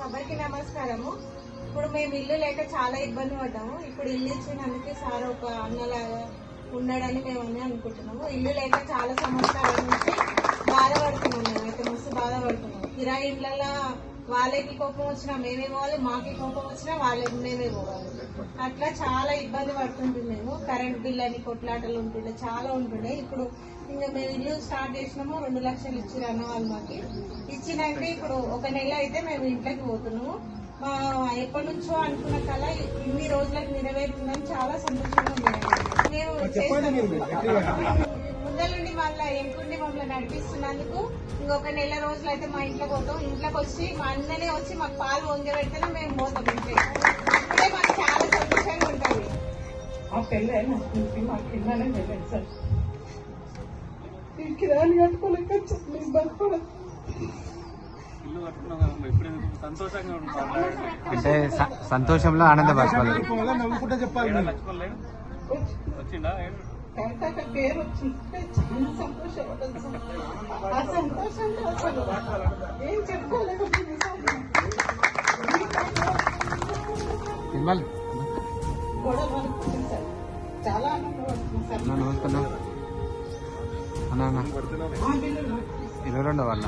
సభకి నమస్కారము. ఇప్పుడు మేము ఇల్లు లేక చాలా ఇబ్బంది పడ్డాము. ఇప్పుడు ఇల్లు ఇచ్చినందుకే సార్ ఒక అన్నలాగా ఉన్నాడని మేము అన్నీ అనుకుంటున్నాము. ఇల్లు లేక చాలా సంవత్సరాల నుంచి బాధపడుతున్నాం. మేమైతే మస్తు బాధపడుతున్నాం. కిరాయి ఇళ్ళల్లో వాళ్ళకి కోపం వచ్చినా మేమే పోవాలి, మాకి కోపం వచ్చినా వాళ్ళకి మేమే పోవాలి. అట్లా చాలా ఇబ్బంది పడుతుంటుంది. మేము కరెంట్ బిల్ అని కొట్లాటలు ఉంటుండే, చాలా ఉంటుండే. ఇప్పుడు ఇంకా మేము ఇల్లు స్టార్ట్ చేసినాము. 2 లక్షలు ఇచ్చిరు అన్న వాళ్ళు మాకు. ఇచ్చినాక ఇప్పుడు ఒక నెల అయితే మేము ఇంట్లోకి పోతున్నాము. మా ఎప్పటి నుంచో అనుకున్న కళ ఇన్ని రోజులకు నెరవేరుతుందని చాలా సంతోషంగా ఉంది. మేము ముందల నుండి మళ్ళీ ఎంకుండి మమ్మల్ని నడిపిస్తున్నందుకు ఇంకొక నెల రోజులు అయితే మా ఇంట్లోకి పోతాం. ఇంట్లోకి వచ్చి మా అన్ననే వచ్చి మాకు పాలు వంగబెడితేనే మేము పోతాం ఇంట్లోకి. ఇప్పుడే మాకు చాలా సంతోషంగా ఉంటుంది. మా పెళ్ళి మా కిందనే వెళ్ళండి సార్. ఈ కిరాలు కట్టుకోలేక బతుకోలేదు. అంటే సంతోషంలో ఆనందపరచుకోవాలి. పేరు వచ్చింటే చాలా సంతోషపడ్డాను సార్. ఆ సంతోషంలో అసలు ఏం చెప్పుకోలేకపోయింది సార్. గొడవ అనుకుంటుంది సార్. చాలా ఆనందపడుతుంది సార్. అన్న 22 వాళ్ళ